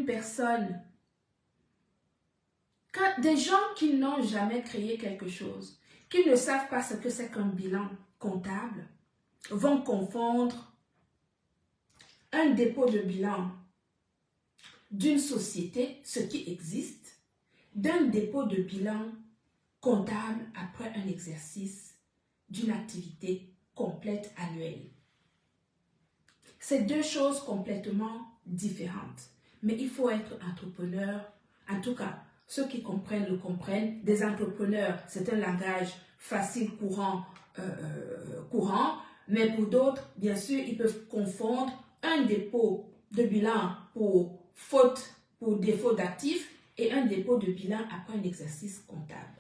personne, quand des gens qui n'ont jamais créé quelque chose, qui ne savent pas ce que c'est qu'un bilan comptable, vont confondre un dépôt de bilan d'une société, ce qui existe, d'un dépôt de bilan comptable après un exercice d'une activité complète annuelle. C'est deux choses complètement différentes. Mais il faut être entrepreneur. En tout cas, ceux qui comprennent le comprennent. Des entrepreneurs, c'est un langage facile, courant. Mais pour d'autres, bien sûr, ils peuvent confondre un dépôt de bilan pour faute, pour défaut d'actifs et un dépôt de bilan après un exercice comptable.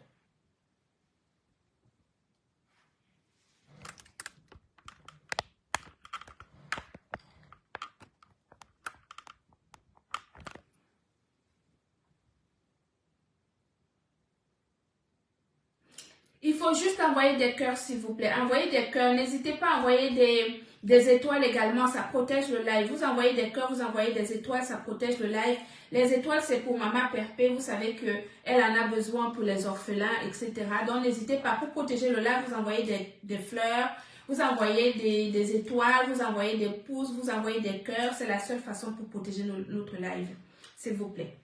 Il faut juste envoyer des cœurs, s'il vous plaît. Envoyez des cœurs. N'hésitez pas à envoyer des étoiles également. Ça protège le live. Vous envoyez des cœurs, vous envoyez des étoiles. Ça protège le live. Les étoiles, c'est pour Maman Perpé. Vous savez qu'elle en a besoin pour les orphelins, etc. Donc, n'hésitez pas. Pour protéger le live, vous envoyez des fleurs. Vous envoyez des étoiles. Vous envoyez des pouces. Vous envoyez des cœurs. C'est la seule façon pour protéger notre live. S'il vous plaît.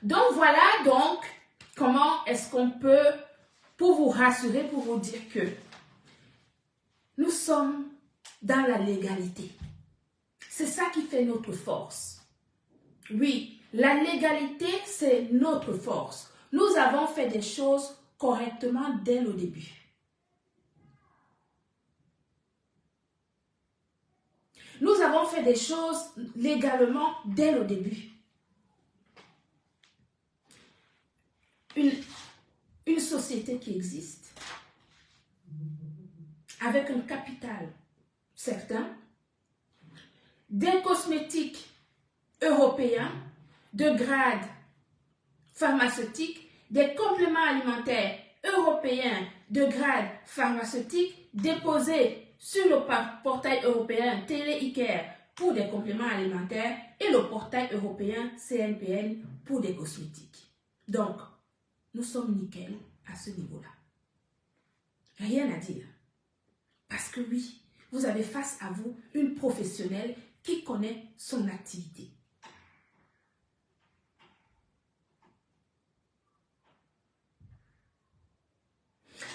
Donc, voilà donc comment est-ce qu'on peut... pour vous rassurer, pour vous dire que nous sommes dans la légalité. C'est ça qui fait notre force. Oui, la légalité, c'est notre force. Nous avons fait des choses correctement dès le début. Nous avons fait des choses légalement dès le début. Une société qui existe avec un capital certain, des cosmétiques européens de grade pharmaceutique, des compléments alimentaires européens de grade pharmaceutique déposés sur le portail européen Télé-ICARE pour des compléments alimentaires et le portail européen CNPN pour des cosmétiques. Donc, nous sommes nickel à ce niveau-là. Rien à dire. Parce que oui, vous avez face à vous une professionnelle qui connaît son activité.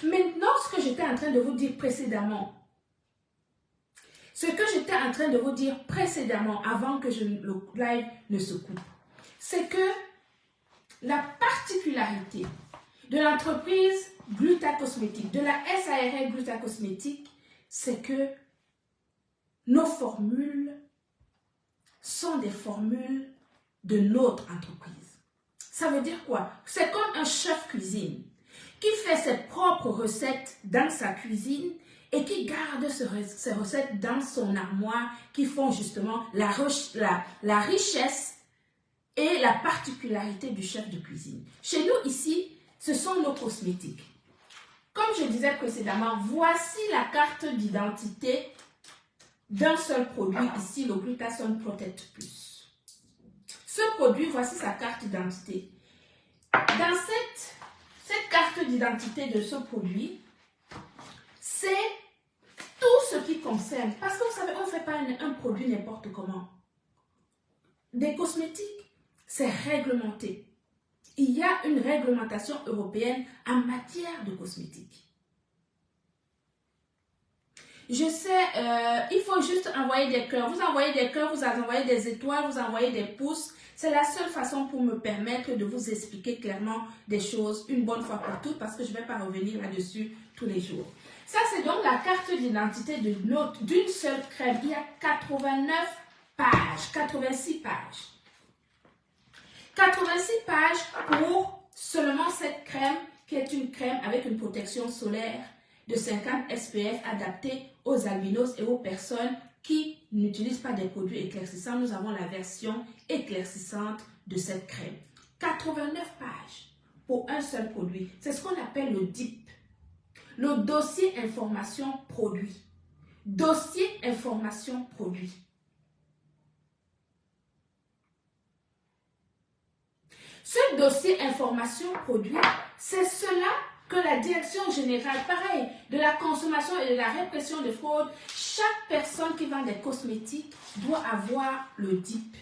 Maintenant, ce que j'étais en train de vous dire précédemment, avant que le live ne se coupe, c'est que la particularité de l'entreprise Gluta Cosmétique, de la SARL Gluta Cosmétique, c'est que nos formules sont des formules de notre entreprise. Ça veut dire quoi? C'est comme un chef cuisine qui fait ses propres recettes dans sa cuisine et qui garde ses recettes dans son armoire qui font justement la richesse et la particularité du chef de cuisine. Chez nous ici, ce sont nos cosmétiques. Comme je disais précédemment, voici la carte d'identité d'un seul produit ici, le Glutathione Protect Plus. Ce produit, voici sa carte d'identité. Dans cette carte d'identité de ce produit, c'est tout ce qui concerne, parce que vous savez, on ne fait pas un produit n'importe comment. Des cosmétiques, c'est réglementé. Il y a une réglementation européenne en matière de cosmétiques. Je sais, il faut juste envoyer des cœurs. Vous envoyez des cœurs, vous envoyez des étoiles, vous envoyez des pouces. C'est la seule façon pour me permettre de vous expliquer clairement des choses une bonne fois pour toutes parce que je ne vais pas revenir là-dessus tous les jours. Ça, c'est donc la carte d'identité d'une seule crème. Il y a 89 pages, 86 pages. 86 pages pour seulement cette crème qui est une crème avec une protection solaire de 50 SPF adaptée aux albinos et aux personnes qui n'utilisent pas des produits éclaircissants. Nous avons la version éclaircissante de cette crème. 89 pages pour un seul produit. C'est ce qu'on appelle le DIP. Le dossier information produit. Dossier information produit. Ce dossier information produit, c'est cela que la direction générale, pareil, de la consommation et de la répression des fraudes, chaque personne qui vend des cosmétiques doit avoir le DIP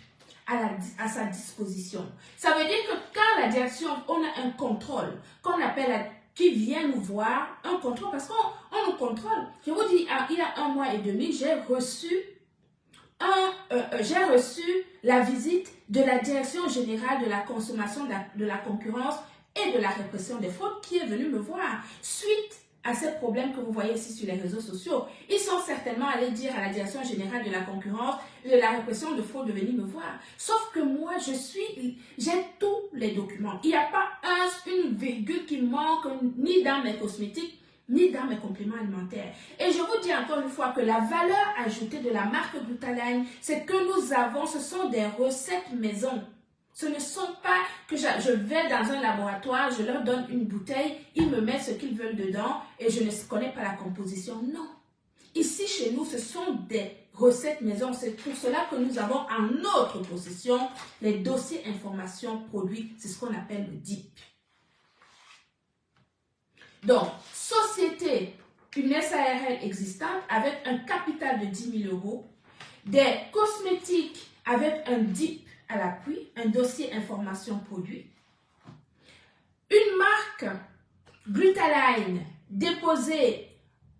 à sa disposition. Ça veut dire que quand la direction, on a un contrôle, qu'on appelle, qui vient nous voir, un contrôle, parce qu'on nous contrôle. Je vous dis, il y a 1 mois et demi, j'ai reçu la visite de la direction générale de la consommation, de la concurrence et de la répression des fraudes qui est venue me voir suite à ces problèmes que vous voyez ici sur les réseaux sociaux. Ils sont certainement allés dire à la direction générale de la concurrence et de la répression de fraude de venir me voir. Sauf que moi, j'ai tous les documents. Il n'y a pas une virgule qui manque ni dans mes cosmétiques, ni dans mes compléments alimentaires. Et je vous dis encore une fois que la valeur ajoutée de la marque Glutaline, c'est que nous avons, ce sont des recettes maison. Ce ne sont pas que je vais dans un laboratoire, je leur donne une bouteille, ils me mettent ce qu'ils veulent dedans et je ne connais pas la composition. Non. Ici, chez nous, ce sont des recettes maison. C'est pour cela que nous avons en notre possession les dossiers information produits. C'est ce qu'on appelle le DIP. Donc, société, une SARL existante avec un capital de 10 000 €, des cosmétiques avec un DIP à l'appui, un dossier information produit, une marque Glutaline déposée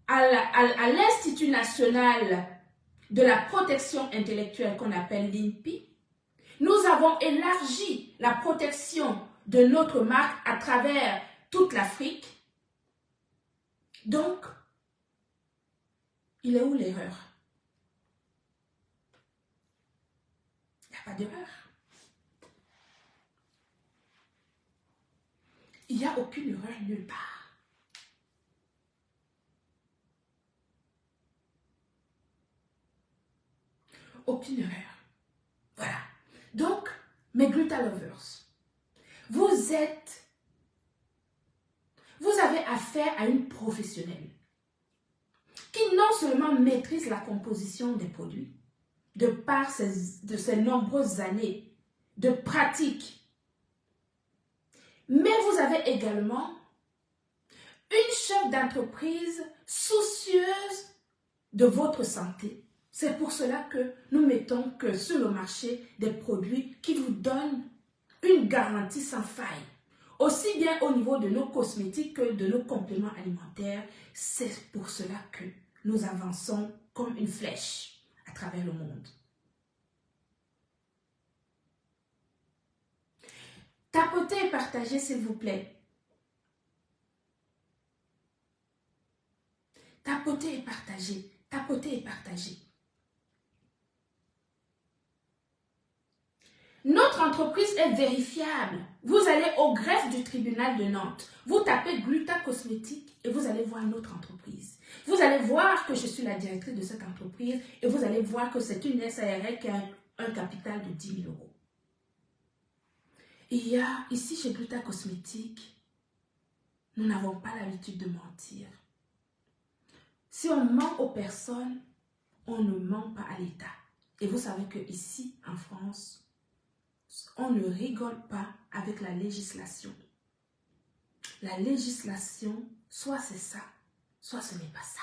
à l'Institut national de la protection intellectuelle qu'on appelle l'INPI. Nous avons élargi la protection de notre marque à travers toute l'Afrique. Donc, il est où l'erreur? Il n'y a pas d'erreur. Il n'y a aucune erreur nulle part. Aucune erreur. Voilà. Donc, mes Glutalovers, vous avez affaire à une professionnelle qui non seulement maîtrise la composition des produits, de par de ses nombreuses années de pratique, mais vous avez également une chef d'entreprise soucieuse de votre santé. C'est pour cela que nous mettons que sur le marché des produits qui vous donnent une garantie sans faille. Aussi bien au niveau de nos cosmétiques que de nos compléments alimentaires. C'est pour cela que nous avançons comme une flèche à travers le monde. Tapotez et partagez, s'il vous plaît. Tapotez et partagez. Tapotez et partagez. Notre entreprise est vérifiable. Vous allez au greffe du tribunal de Nantes. Vous tapez Gluta Cosmétique et vous allez voir notre entreprise. Vous allez voir que je suis la directrice de cette entreprise et vous allez voir que c'est une SARL qui a un capital de 10 000 €. Il y a ici chez Gluta Cosmétique, nous n'avons pas l'habitude de mentir. Si on ment aux personnes, on ne ment pas à l'État. Et vous savez qu'ici, en France, on ne rigole pas avec la législation. La législation, soit c'est ça, soit ce n'est pas ça.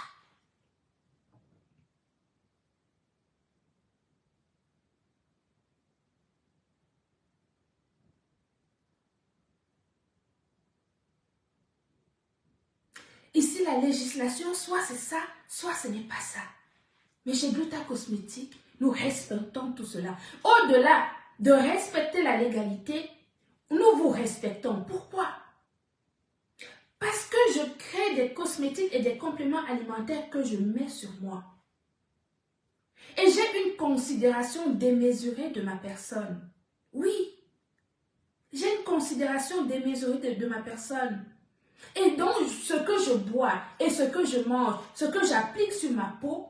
Ici, la législation, soit c'est ça, soit ce n'est pas ça. Mais chez Gluta Cosmétique, nous respectons tout cela. Au-delà de respecter la légalité, nous vous respectons. Pourquoi? Parce que je crée des cosmétiques et des compléments alimentaires que je mets sur moi. Et j'ai une considération démesurée de ma personne. Oui, j'ai une considération démesurée de ma personne. Et donc, ce que je bois et ce que je mange, ce que j'applique sur ma peau,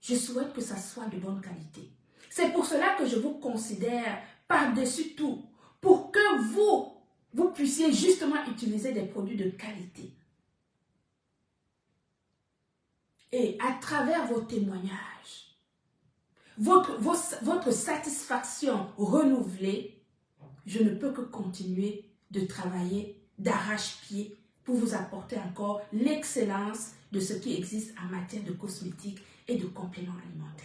je souhaite que ça soit de bonne qualité. C'est pour cela que je vous considère par-dessus tout, pour que vous puissiez justement utiliser des produits de qualité. Et à travers vos témoignages, votre satisfaction renouvelée, je ne peux que continuer de travailler d'arrache-pied pour vous apporter encore l'excellence de ce qui existe en matière de cosmétiques et de compléments alimentaires.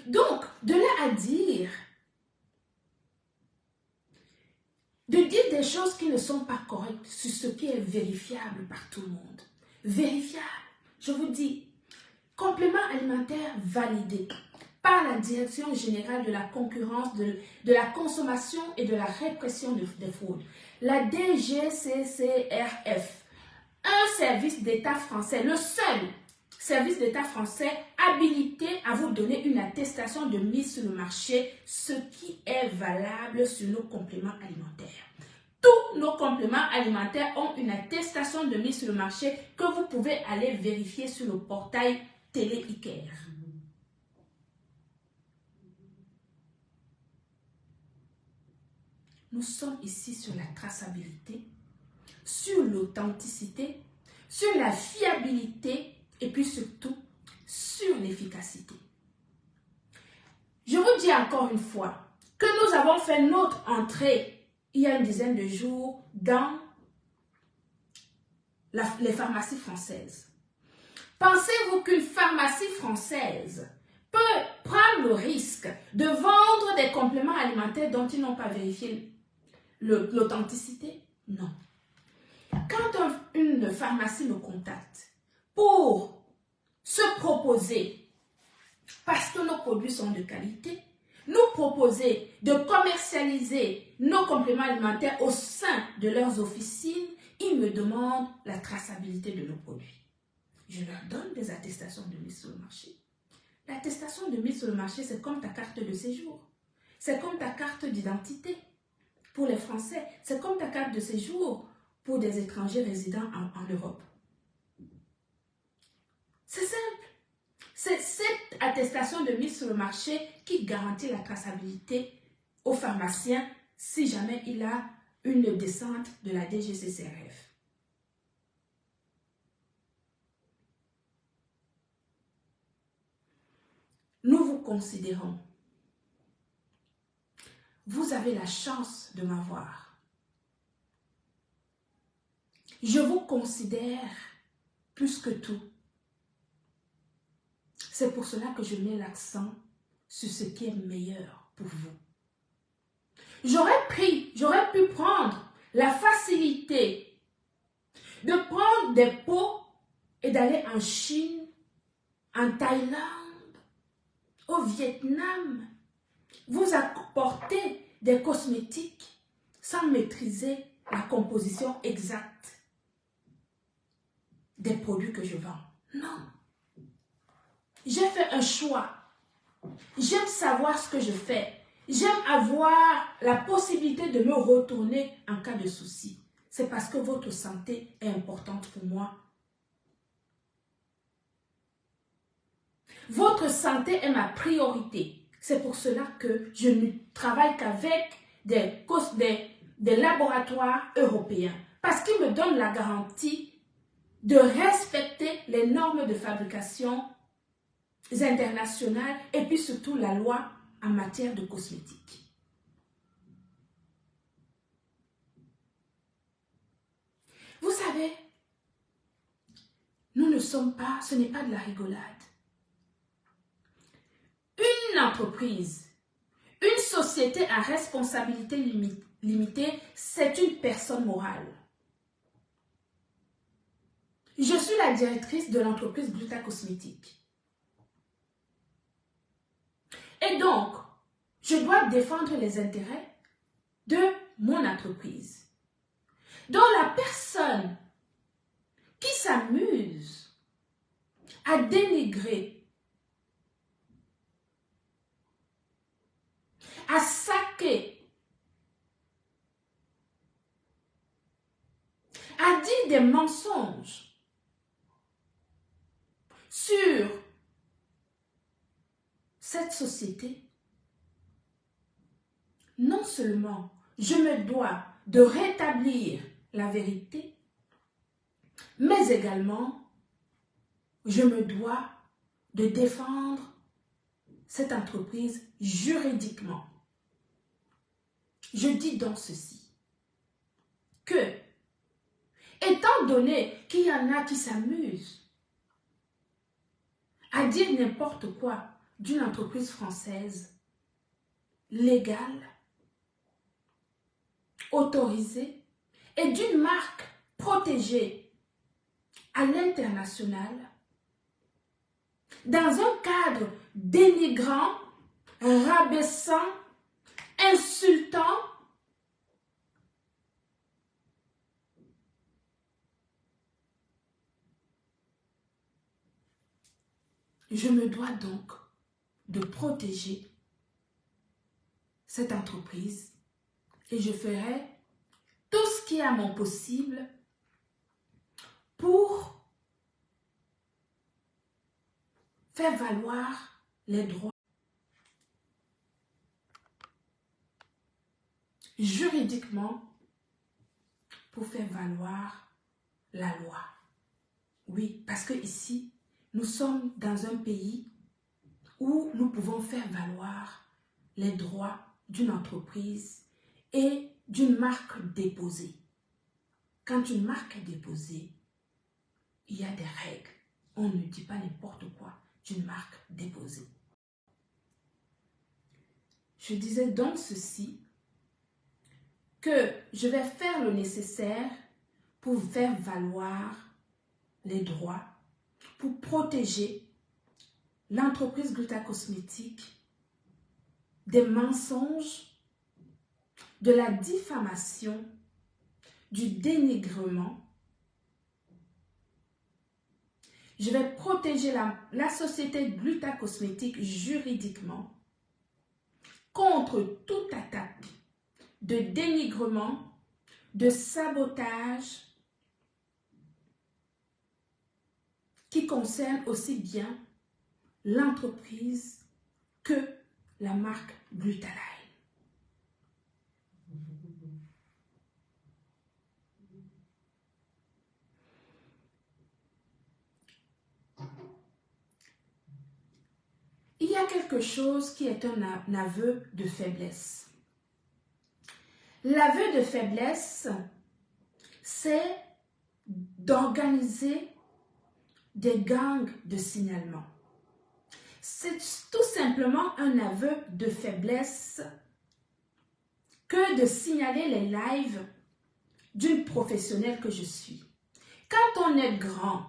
Donc, de là à dire, de dire des choses qui ne sont pas correctes sur ce qui est vérifiable par tout le monde. Vérifiable, je vous dis, complément alimentaire validé par la Direction générale de la concurrence, de la consommation et de la répression des fraudes. La DGCCRF, un service d'État français, le seul service d'État français habilité à vous donner une attestation de mise sur le marché, ce qui est valable sur nos compléments alimentaires. Tous nos compléments alimentaires ont une attestation de mise sur le marché que vous pouvez aller vérifier sur le portail Télé Iker. Nous sommes ici sur la traçabilité, sur l'authenticité, sur la fiabilité et puis surtout sur l'efficacité. Je vous dis encore une fois que nous avons fait notre entrée il y a une dizaine de jours dans les pharmacies françaises. Pensez-vous qu'une pharmacie française peut prendre le risque de vendre des compléments alimentaires dont ils n'ont pas vérifié l'authenticité? Non. Quand une pharmacie nous contacte pour se proposer, parce que nos produits sont de qualité, nous proposer de commercialiser nos compléments alimentaires au sein de leurs officines, ils me demandent la traçabilité de nos produits. Je leur donne des attestations de mise sur le marché. L'attestation de mise sur le marché, c'est comme ta carte de séjour. C'est comme ta carte d'identité pour les Français. C'est comme ta carte de séjour pour des étrangers résidant en Europe. C'est simple. C'est cette attestation de mise sur le marché qui garantit la traçabilité au pharmacien si jamais il a une descente de la DGCCRF. Nous vous considérons. Vous avez la chance de m'avoir. Je vous considère plus que tout. C'est pour cela que je mets l'accent sur ce qui est meilleur pour vous. J'aurais pu prendre la facilité de prendre des pots et d'aller en Chine, en Thaïlande, au Vietnam, vous apporter des cosmétiques sans maîtriser la composition exacte des produits que je vends. Non. J'ai fait un choix. J'aime savoir ce que je fais. J'aime avoir la possibilité de me retourner en cas de souci. C'est parce que votre santé est importante pour moi. Votre santé est ma priorité. C'est pour cela que je ne travaille qu'avec des laboratoires européens. Parce qu'ils me donnent la garantie de respecter les normes de fabrication internationales et puis surtout la loi en matière de cosmétiques. Vous savez, nous ne sommes pas, ce n'est pas de la rigolade. Une entreprise, une société à responsabilité limitée, c'est une personne morale. Je suis la directrice de l'entreprise Gluta Cosmétique. Et donc, je dois défendre les intérêts de mon entreprise. Donc, la personne qui s'amuse à dénigrer, à saquer, à dire des mensonges sur cette société, non seulement je me dois de rétablir la vérité, mais également je me dois de défendre cette entreprise juridiquement. Je dis donc ceci, que, étant donné qu'il y en a qui s'amusent à dire n'importe quoi d'une entreprise française légale, autorisée et d'une marque protégée à l'international, dans un cadre dénigrant, rabaissant, insultant, je me dois donc de protéger cette entreprise et je ferai tout ce qui est à mon possible pour faire valoir les droits juridiquement, pour faire valoir la loi. Oui, parce que ici, nous sommes dans un pays où nous pouvons faire valoir les droits d'une entreprise et d'une marque déposée. Quand une marque est déposée, il y a des règles. On ne dit pas n'importe quoi d'une marque déposée. Je disais donc ceci, que je vais faire le nécessaire pour faire valoir les droits, pour protéger l'entreprise Gluta Cosmétique des mensonges, de la diffamation, du dénigrement. Je vais protéger la société Gluta Cosmétique juridiquement contre toute attaque de dénigrement, de sabotage qui concerne aussi bien l'entreprise que la marque Glutaline. Il y a quelque chose qui est un aveu de faiblesse. L'aveu de faiblesse, c'est d'organiser des gangs de signalement. C'est tout simplement un aveu de faiblesse que de signaler les lives d'une professionnelle que je suis. Quand on est grand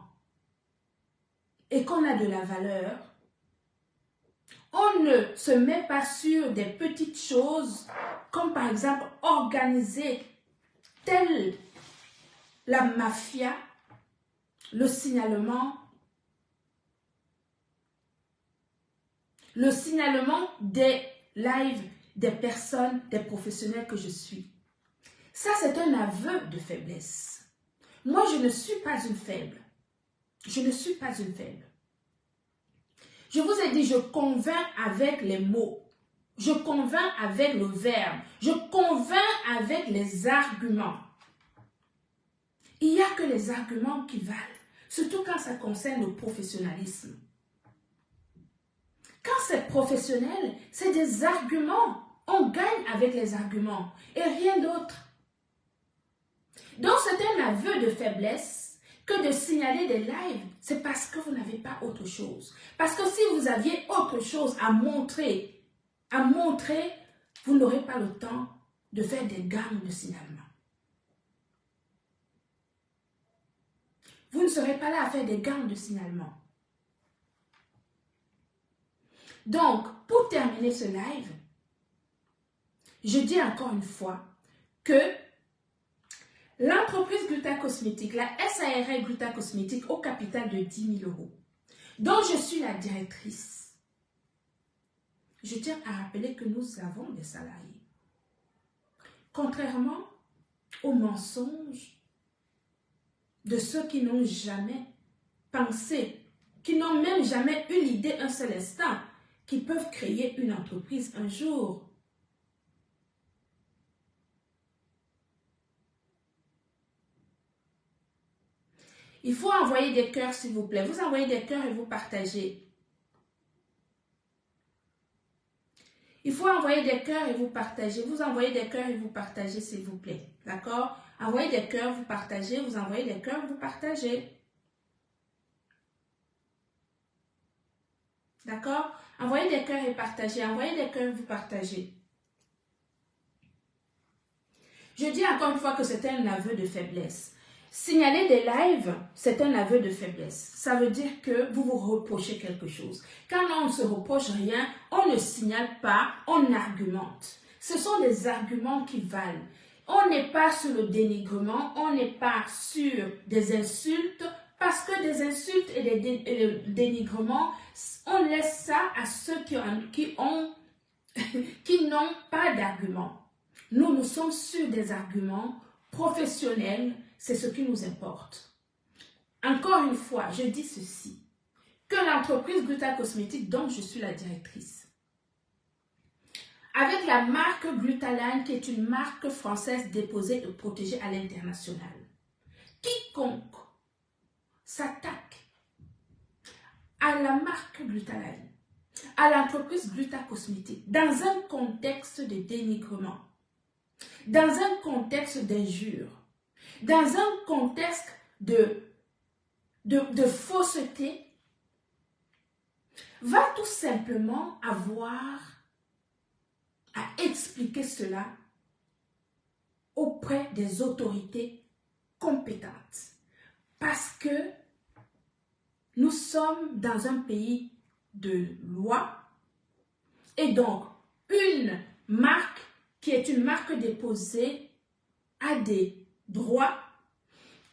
et qu'on a de la valeur, on ne se met pas sur des petites choses comme par exemple organiser telle la mafia, le signalement des lives des personnes, des professionnels que je suis. Ça, c'est un aveu de faiblesse. Moi, je ne suis pas une faible. Je ne suis pas une faible. Je vous ai dit, je convainc avec les mots. Je convainc avec le verbe. Je convainc avec les arguments. Il n'y a que les arguments qui valent. Surtout quand ça concerne le professionnalisme. Quand c'est professionnel, c'est des arguments. On gagne avec les arguments et rien d'autre. Donc c'est un aveu de faiblesse que de signaler des lives. C'est parce que vous n'avez pas autre chose. Parce que si vous aviez autre chose à montrer, vous n'aurez pas le temps de faire des gangs de signalement. Vous ne serez pas là à faire des gangs de signalement. Donc, pour terminer ce live, je dis encore une fois que l'entreprise Gluta Cosmétique, la SARL Gluta Cosmétique au capital de 10 000 €, dont je suis la directrice, je tiens à rappeler que nous avons des salariés. Contrairement aux mensonges de ceux qui n'ont jamais pensé, qui n'ont même jamais eu l'idée un seul instant, qu'ils peuvent créer une entreprise un jour. Il faut envoyer des cœurs, s'il vous plaît. Vous envoyez des cœurs et vous partagez. Il faut envoyer des cœurs et vous partagez. Vous envoyez des cœurs et vous partagez, s'il vous plaît. D'accord? Envoyez des cœurs, vous partagez. Vous envoyez des cœurs, vous partagez. D'accord? Envoyez des cœurs et partagez. Envoyez des cœurs et vous partagez. Je dis encore une fois que c'est un aveu de faiblesse. Signaler des lives, c'est un aveu de faiblesse. Ça veut dire que vous vous reprochez quelque chose. Quand on ne se reproche rien, on ne signale pas, on argumente. Ce sont des arguments qui valent. On n'est pas sur le dénigrement, on n'est pas sur des insultes, parce que des insultes et des dénigrements, on laisse ça à ceux qui n'ont pas d'arguments. Nous sommes sur des arguments professionnels, c'est ce qui nous importe. Encore une fois, je dis ceci, que l'entreprise Gluta Cosmétique, dont je suis la directrice, avec la marque Glutaline, qui est une marque française déposée et protégée à l'international, quiconque s'attaque à la marque Glutaline, à l'entreprise Gluta Cosmétique, dans un contexte de dénigrement, dans un contexte d'injure, dans un contexte de fausseté, va tout simplement avoir à expliquer cela auprès des autorités compétentes. Parce que nous sommes dans un pays de loi et donc une marque qui est une marque déposée a des droits.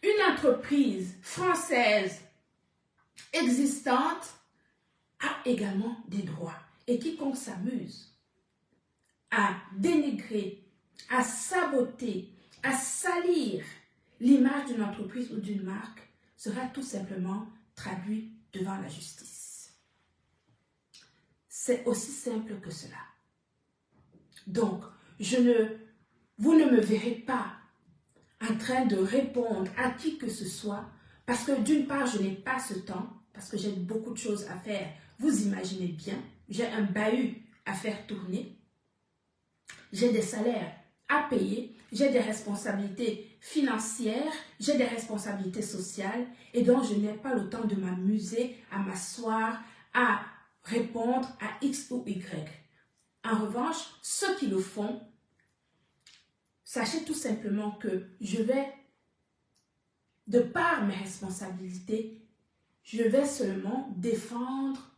Une entreprise française existante a également des droits. Et quiconque s'amuse à dénigrer, à saboter, à salir l'image d'une entreprise ou d'une marque sera tout simplement traduit devant la justice. C'est aussi simple que cela. Donc, vous ne me verrez pas en train de répondre à qui que ce soit, parce que d'une part, je n'ai pas ce temps, parce que j'ai beaucoup de choses à faire. Vous imaginez bien, j'ai un bahut à faire tourner, j'ai des salaires à payer, j'ai des responsabilités financières, j'ai des responsabilités sociales, et donc je n'ai pas le temps de m'amuser, à m'asseoir, à répondre à X ou Y. En revanche, ceux qui le font, sachez tout simplement que je vais, de par mes responsabilités, je vais seulement défendre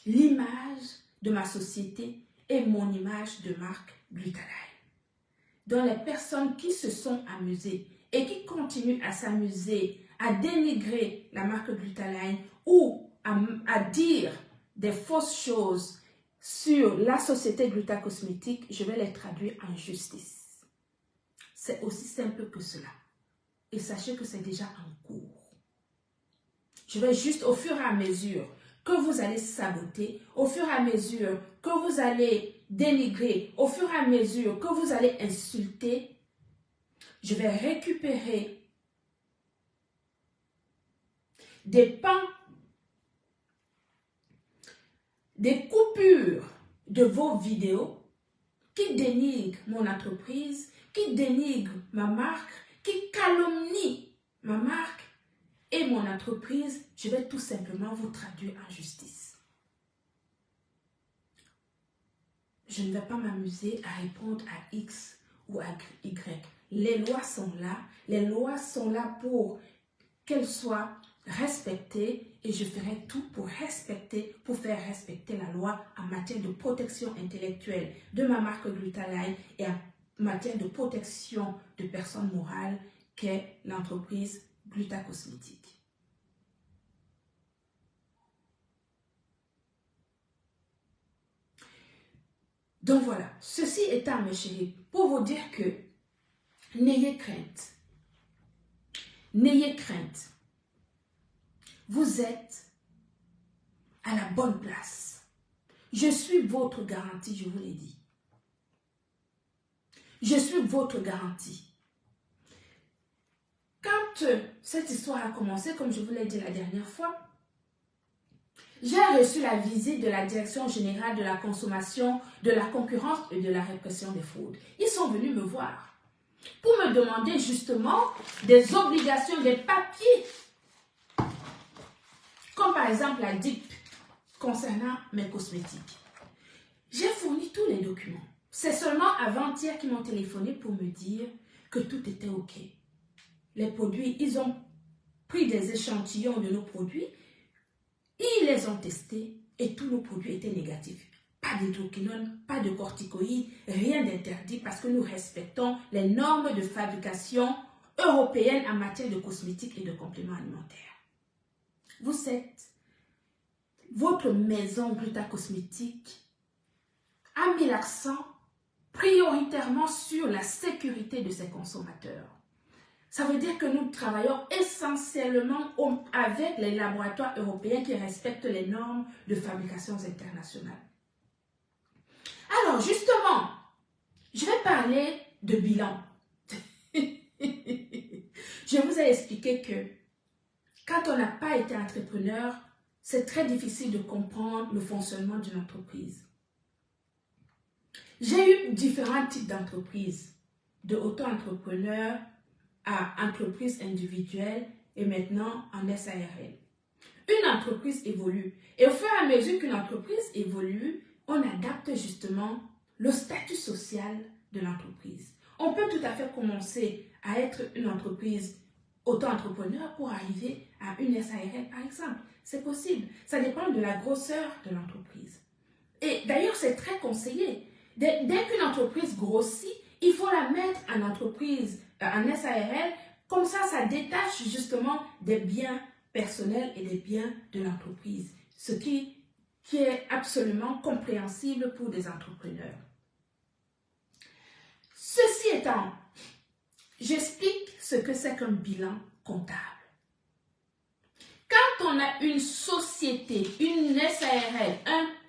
l'image de ma société et mon image de marque Glutaline. Donc les personnes qui se sont amusées et qui continuent à s'amuser, à dénigrer la marque Glutaline ou à dire des fausses choses sur la société Gluta Cosmétique, je vais les traduire en justice. C'est aussi simple que cela. Et sachez que c'est déjà en cours. Je vais juste, au fur et à mesure que vous allez saboter, au fur et à mesure que vous allez dénigrer, au fur et à mesure que vous allez insulter, je vais récupérer des pans, des coupures de vos vidéos qui dénigrent mon entreprise, qui dénigrent ma marque, qui calomnient ma marque et mon entreprise. Je vais tout simplement vous traduire en justice. Je ne vais pas m'amuser à répondre à X ou à Y. Les lois sont là. Les lois sont là pour qu'elles soient respectées et je ferai tout pour faire respecter la loi en matière de protection intellectuelle de ma marque Glutaline et en matière de protection de personnes morales qu'est l'entreprise Gluta Cosmétique. Donc voilà, ceci étant, mes chéris, pour vous dire que n'ayez crainte. N'ayez crainte. Vous êtes à la bonne place. Je suis votre garantie, je vous l'ai dit. Je suis votre garantie. quand cette histoire a commencé, comme je vous l'ai dit la dernière fois, j'ai reçu la visite de la Direction générale de la consommation, de la concurrence et de la répression des fraudes. Ils sont venus me voir pour me demander justement des obligations, des papiers, comme par exemple la DIP concernant mes cosmétiques. J'ai fourni tous les documents. C'est seulement avant-hier qu'ils m'ont téléphoné pour me dire que tout était OK. Les produits, ils ont pris des échantillons de nos produits, ils les ont testés et tous nos produits étaient négatifs. Pas d'hydroquinone, pas de corticoïdes, rien d'interdit parce que nous respectons les normes de fabrication européennes en matière de cosmétiques et de compléments alimentaires. Vous êtes, votre maison Gluta Cosmétique a mis l'accent prioritairement sur la sécurité de ses consommateurs. Ça veut dire que nous travaillons essentiellement avec les laboratoires européens qui respectent les normes de fabrication internationales. Alors justement, je vais parler de bilan. Je vous ai expliqué que quand on n'a pas été entrepreneur, c'est très difficile de comprendre le fonctionnement d'une entreprise. J'ai eu différents types d'entreprises, de auto-entrepreneurs à entreprise individuelle et maintenant en SARL. Une entreprise évolue et au fur et à mesure qu'une entreprise évolue, on adapte justement le statut social de l'entreprise. On peut tout à fait commencer à être une entreprise auto-entrepreneur pour arriver à une SARL par exemple. C'est possible. Ça dépend de la grosseur de l'entreprise. Et d'ailleurs, c'est très conseillé. Dès qu'une entreprise grossit, il faut la mettre en entreprise, en SARL, comme ça détache justement des biens personnels et des biens de l'entreprise, ce qui est absolument compréhensible pour des entrepreneurs. Ceci étant, j'explique ce que c'est qu'un bilan comptable. Quand on a une société, une SARL,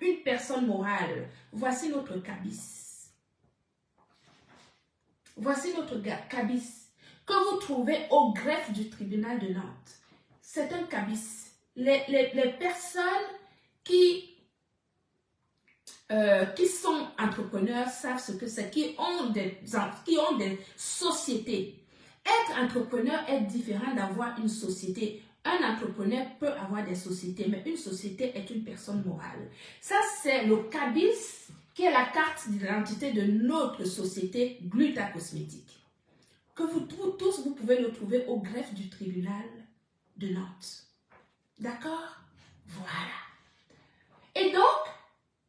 une personne morale, voici notre cabis. Voici notre cabis que vous trouvez au greffe du tribunal de Nantes. C'est un cabis. Les personnes qui sont entrepreneurs savent ce que c'est, qui ont des sociétés. Être entrepreneur est différent d'avoir une société. Un entrepreneur peut avoir des sociétés, mais une société est une personne morale. Ça, c'est le cabis qui est la carte d'identité de notre société Gluta Cosmétique. Que vous tous, vous pouvez le trouver au greffe du tribunal de Nantes. D'accord? Voilà. Et donc,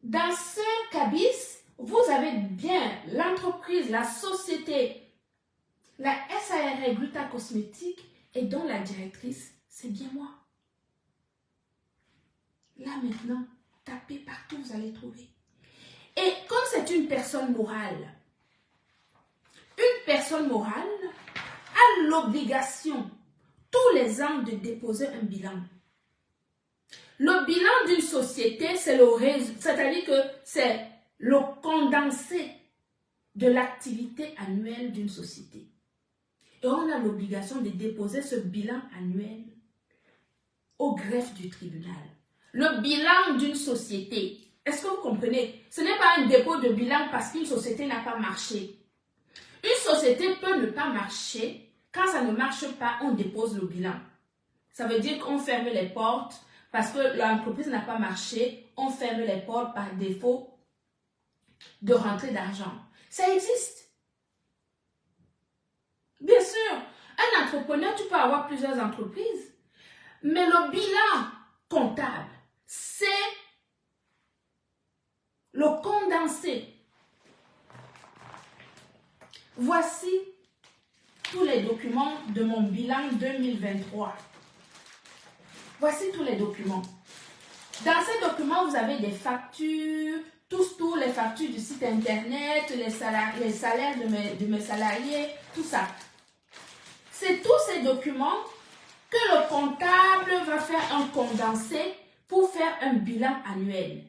dans ce cabis, vous avez bien l'entreprise, la société, la SARL Gluta Cosmétique et dont la directrice, c'est bien moi. Là maintenant, tapez partout, vous allez trouver. Et comme c'est une personne morale a l'obligation tous les ans de déposer un bilan. Le bilan d'une société, c'est-à-dire que c'est le condensé de l'activité annuelle d'une société. Et on a l'obligation de déposer ce bilan annuel au greffe du tribunal. Le bilan d'une société, est-ce que vous comprenez? Ce n'est pas un dépôt de bilan parce qu'une société n'a pas marché. Une société peut ne pas marcher. Quand ça ne marche pas, on dépose le bilan. Ça veut dire qu'on ferme les portes parce que l'entreprise n'a pas marché. On ferme les portes par défaut de rentrée d'argent. Ça existe. Bien sûr, un entrepreneur, tu peux avoir plusieurs entreprises. Mais le bilan comptable, c'est le condensé. Voici tous les documents de mon bilan 2023. Voici tous les documents. Dans ces documents, vous avez des factures, tous les factures du site internet, les salaires de mes salariés, tout ça. C'est tous ces documents que le comptable va faire un condensé pour faire un bilan annuel.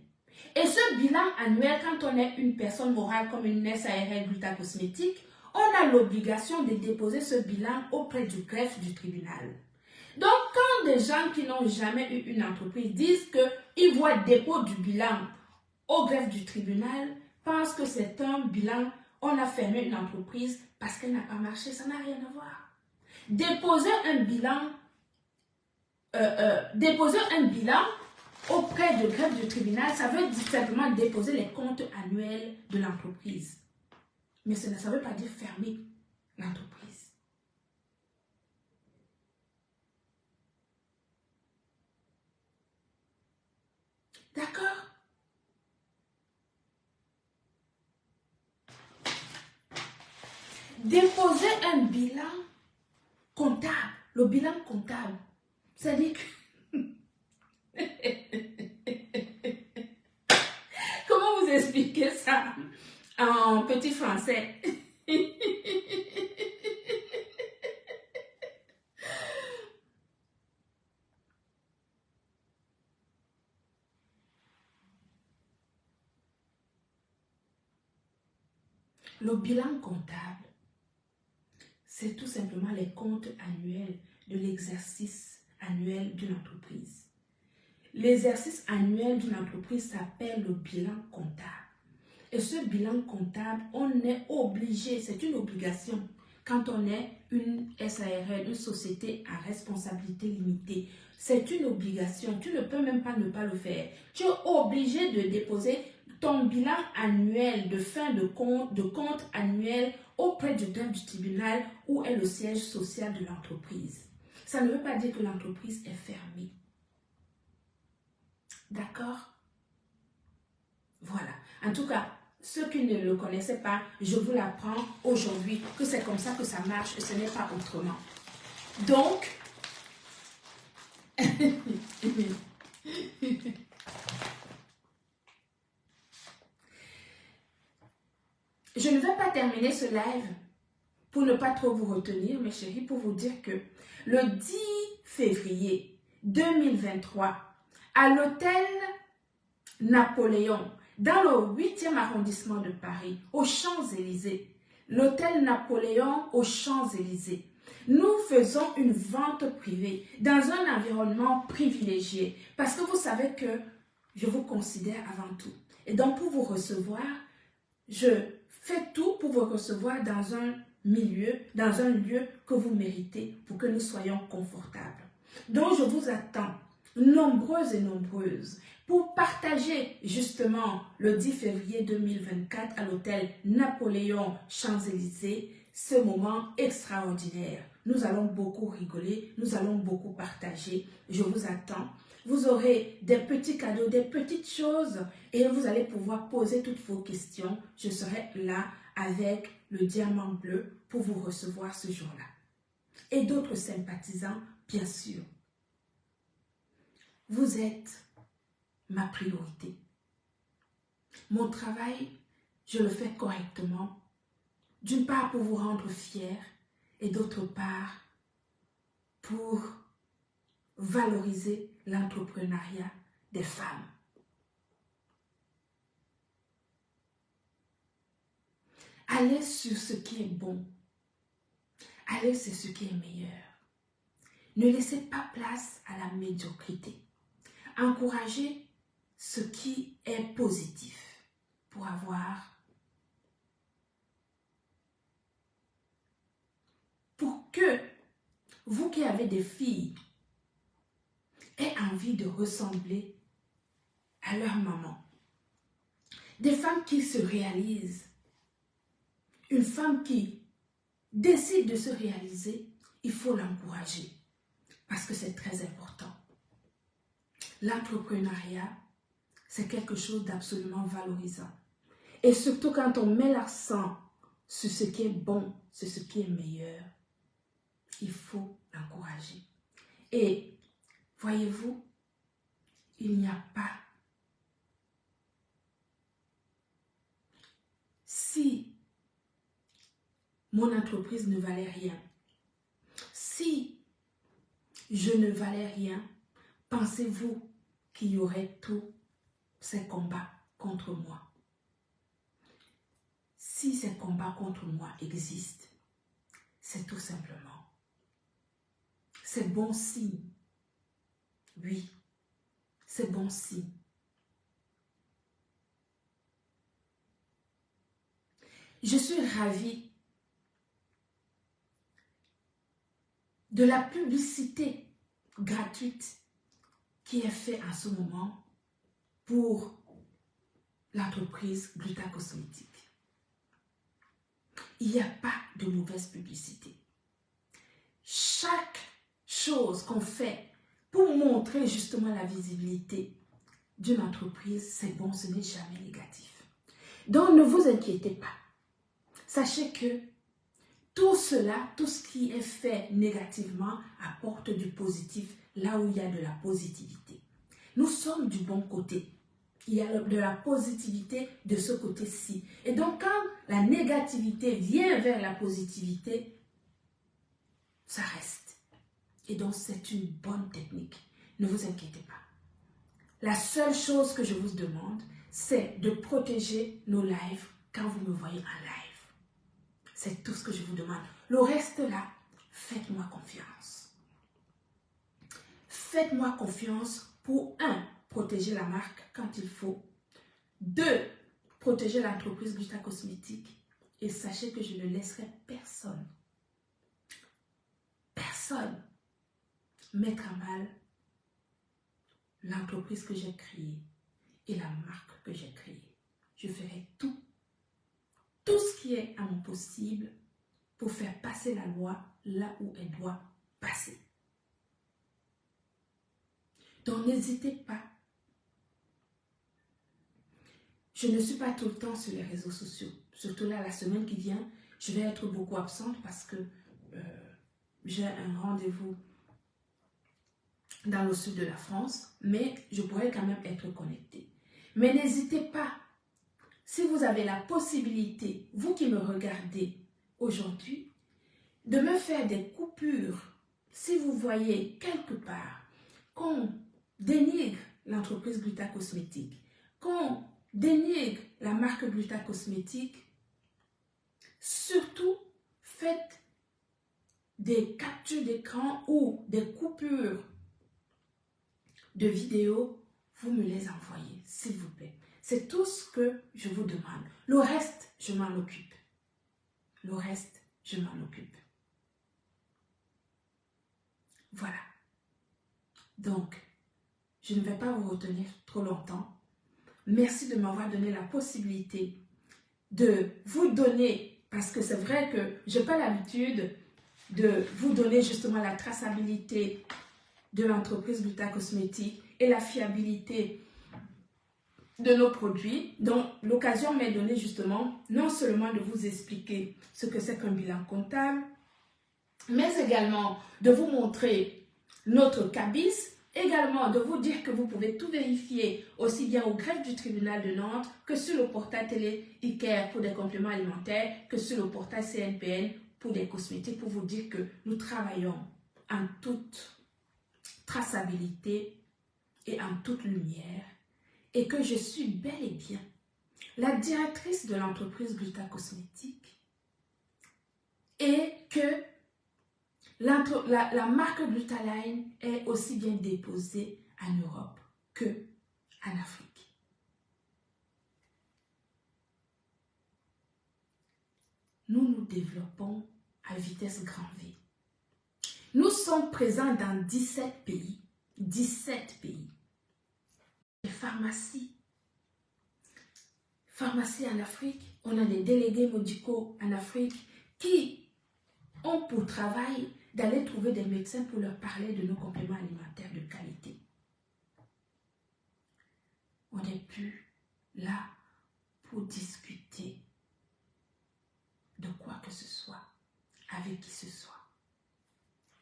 Et ce bilan annuel, quand on est une personne morale comme une SARL Gluta Cosmétique, on a l'obligation de déposer ce bilan auprès du greffe du tribunal. Donc, quand des gens qui n'ont jamais eu une entreprise disent qu'ils voient dépôt du bilan au greffe du tribunal, pensent que c'est un bilan, on a fermé une entreprise parce qu'elle n'a pas marché, ça n'a rien à voir. Déposer un bilan auprès du greffe du tribunal, ça veut dire simplement déposer les comptes annuels de l'entreprise. Mais ça ne veut pas dire fermer l'entreprise. D'accord? Déposer un bilan comptable, le bilan comptable, c'est-à-dire que... Comment vous expliquer ça en petit français? Le bilan comptable, c'est tout simplement les comptes annuels de l'exercice annuel d'une entreprise. L'exercice annuel d'une entreprise s'appelle le bilan comptable. Et ce bilan comptable, on est obligé, c'est une obligation, quand on est une SARL, une société à responsabilité limitée. C'est une obligation, tu ne peux même pas ne pas le faire. Tu es obligé de déposer ton bilan annuel de fin de compte annuel auprès du greffe du tribunal où est le siège social de l'entreprise. Ça ne veut pas dire que l'entreprise est fermée. D'accord? Voilà. En tout cas, ceux qui ne le connaissaient pas, je vous l'apprends aujourd'hui que c'est comme ça que ça marche et ce n'est pas autrement. Donc, je ne vais pas terminer ce live pour ne pas trop vous retenir, mes chéris, pour vous dire que le 10 février 2023, à l'hôtel Napoléon, dans le 8e arrondissement de Paris, aux Champs-Élysées, l'hôtel Napoléon aux Champs-Élysées, nous faisons une vente privée dans un environnement privilégié parce que vous savez que je vous considère avant tout. Et donc, pour vous recevoir, je fais tout pour vous recevoir dans un milieu, dans un lieu que vous méritez pour que nous soyons confortables. Donc, je vous attends, nombreuses et nombreuses, pour partager justement le 10 février 2024 à l'hôtel Napoléon Champs-Élysées ce moment extraordinaire. Nous allons beaucoup rigoler, nous allons beaucoup partager. Je vous attends. Vous aurez des petits cadeaux, des petites choses et vous allez pouvoir poser toutes vos questions. Je serai là avec le diamant bleu pour vous recevoir ce jour-là. Et d'autres sympathisants, bien sûr. Vous êtes ma priorité. Mon travail, je le fais correctement. D'une part pour vous rendre fiers et d'autre part pour valoriser l'entrepreneuriat des femmes. Allez sur ce qui est bon. Allez sur ce qui est meilleur. Ne laissez pas place à la médiocrité. Encouragez ce qui est positif pour que vous qui avez des filles aient envie de ressembler à leur maman. Des femmes qui se réalisent. Une femme qui décide de se réaliser, il faut l'encourager parce que c'est très important. L'entrepreneuriat, c'est quelque chose d'absolument valorisant. Et surtout quand on met l'accent sur ce qui est bon, sur ce qui est meilleur, il faut l'encourager. Et voyez-vous, il n'y a pas. Si mon entreprise ne valait rien, si je ne valais rien, pensez-vous qu'il y aurait tous ces combats contre moi? si ces combats contre moi existent, c'est tout simplement, c'est bon signe. Oui, c'est bon signe. Je suis ravie de la publicité gratuite qui est faite en ce moment pour l'entreprise Gluta Cosmétique. Il n'y a pas de mauvaise publicité. Chaque chose qu'on fait pour montrer justement la visibilité d'une entreprise, c'est bon, ce n'est jamais négatif. Donc ne vous inquiétez pas. Sachez que tout cela, tout ce qui est fait négativement apporte du positif là où il y a de la positivité. Nous sommes du bon côté. Il y a de la positivité de ce côté-ci. Et donc, quand la négativité vient vers la positivité, ça reste. Et donc, c'est une bonne technique. Ne vous inquiétez pas. La seule chose que je vous demande, c'est de protéger nos lives quand vous me voyez en live. C'est tout ce que je vous demande. Le reste là, faites-moi confiance. Faites-moi confiance pour 1, protéger la marque quand il faut. 2, protéger l'entreprise Gluta Cosmétique. Et sachez que je ne laisserai personne mettre à mal l'entreprise que j'ai créée et la marque que j'ai créée. Je ferai tout ce qui est à mon possible pour faire passer la loi là où elle doit passer. Donc n'hésitez pas. Je ne suis pas tout le temps sur les réseaux sociaux. Surtout là, la semaine qui vient, je vais être beaucoup absente parce que j'ai un rendez-vous dans le sud de la France, mais je pourrais quand même être connectée. Mais n'hésitez pas, si vous avez la possibilité, vous qui me regardez aujourd'hui, de me faire des coupures. Si vous voyez quelque part qu'on dénigre l'entreprise Gluta Cosmétique, qu'on dénigre la marque Gluta Cosmétique, surtout faites des captures d'écran ou des coupures de vidéos, vous me les envoyez, s'il vous plaît. C'est tout ce que je vous demande. Le reste, je m'en occupe. Le reste, je m'en occupe. Voilà. Donc, je ne vais pas vous retenir trop longtemps. Merci de m'avoir donné la possibilité de vous donner, parce que c'est vrai que je n'ai pas l'habitude de vous donner justement la traçabilité de l'entreprise Gluta Cosmétique et la fiabilité de nos produits. Donc, l'occasion m'est donnée justement non seulement de vous expliquer ce que c'est qu'un bilan comptable, mais également de vous montrer notre cabis, également de vous dire que vous pouvez tout vérifier aussi bien au greffe du tribunal de Nantes que sur le portail télé ICARE pour des compléments alimentaires, que sur le portail CNPN pour des cosmétiques, pour vous dire que nous travaillons en toute traçabilité et en toute lumière et que je suis bel et bien la directrice de l'entreprise Gluta Cosmétique et que la marque Glutaline est aussi bien déposée en Europe qu'en Afrique. Nous nous développons à vitesse grand V. Nous sommes présents dans 17 pays. 17 pays. Les pharmacies. Pharmacies en Afrique. On a des délégués médicaux en Afrique qui ont pour travail d'aller trouver des médecins pour leur parler de nos compléments alimentaires de qualité. On n'est plus là pour discuter de quoi que ce soit, avec qui ce soit.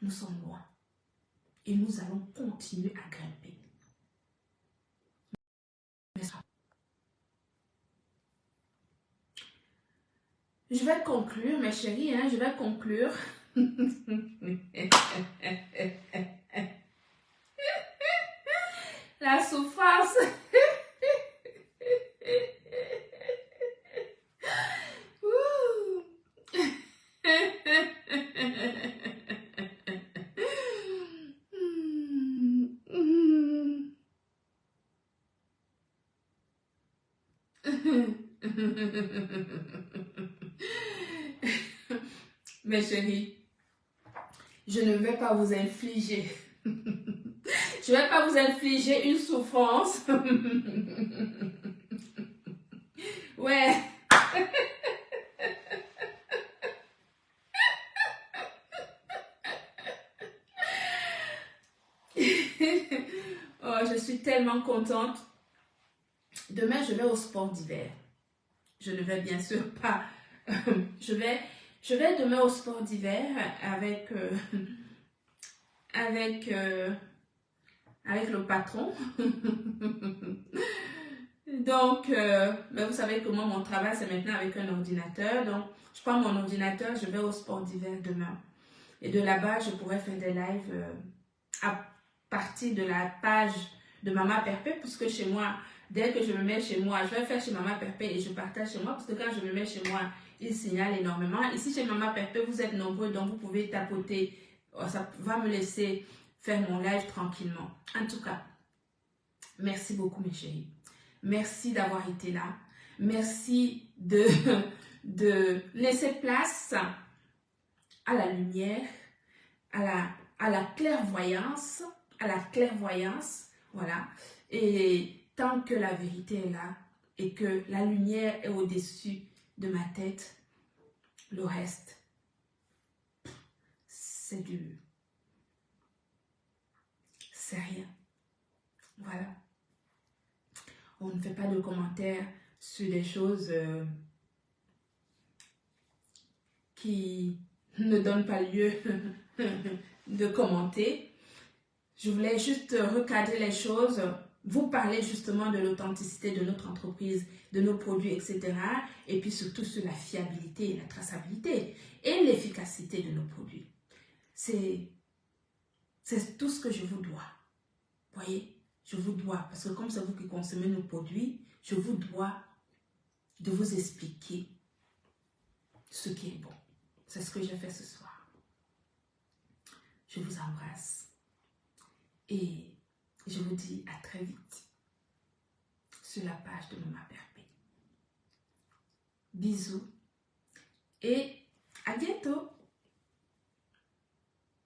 Nous sommes loin et nous allons continuer à grimper. Je vais conclure, mes chéris, hein, je vais conclure. La souffrance. Mes chéris, je ne vais pas vous infliger. Je ne vais pas vous infliger une souffrance. Ouais. Oh, je suis tellement contente. Demain, je vais au sport d'hiver. Je ne vais bien sûr pas. Je vais demain au sport d'hiver avec, avec le patron. Donc, ben vous savez que moi, mon travail, c'est maintenant avec un ordinateur. Donc, je prends mon ordinateur, je vais au sport d'hiver demain. Et de là-bas, je pourrais faire des lives à partir de la page de Maman Perpé, puisque chez moi, dès que je me mets chez moi, je vais faire chez Maman Perpé et je partage chez moi, parce que quand je me mets chez moi, il signale énormément. Ici, chez Maman Perpé, vous êtes nombreux, donc vous pouvez tapoter. Ça va me laisser faire mon live tranquillement. En tout cas, merci beaucoup, mes chéris. Merci d'avoir été là. Merci de laisser place à la lumière, à la clairvoyance, voilà. Et tant que la vérité est là et que la lumière est au-dessus de ma tête, le reste, c'est rien. Voilà. On ne fait pas de commentaires sur des choses qui ne donnent pas lieu de commenter. Je voulais juste recadrer les choses, vous parler justement de l'authenticité de notre entreprise, de nos produits, etc. Et puis surtout sur la fiabilité et la traçabilité et l'efficacité de nos produits. C'est tout ce que je vous dois. Vous voyez? Je vous dois, parce que comme c'est vous qui consommez nos produits, je vous dois de vous expliquer ce qui est bon. C'est ce que j'ai fait ce soir. Je vous embrasse. Et je vous dis à très vite sur la page de Maman Perpé. Bisous et à bientôt.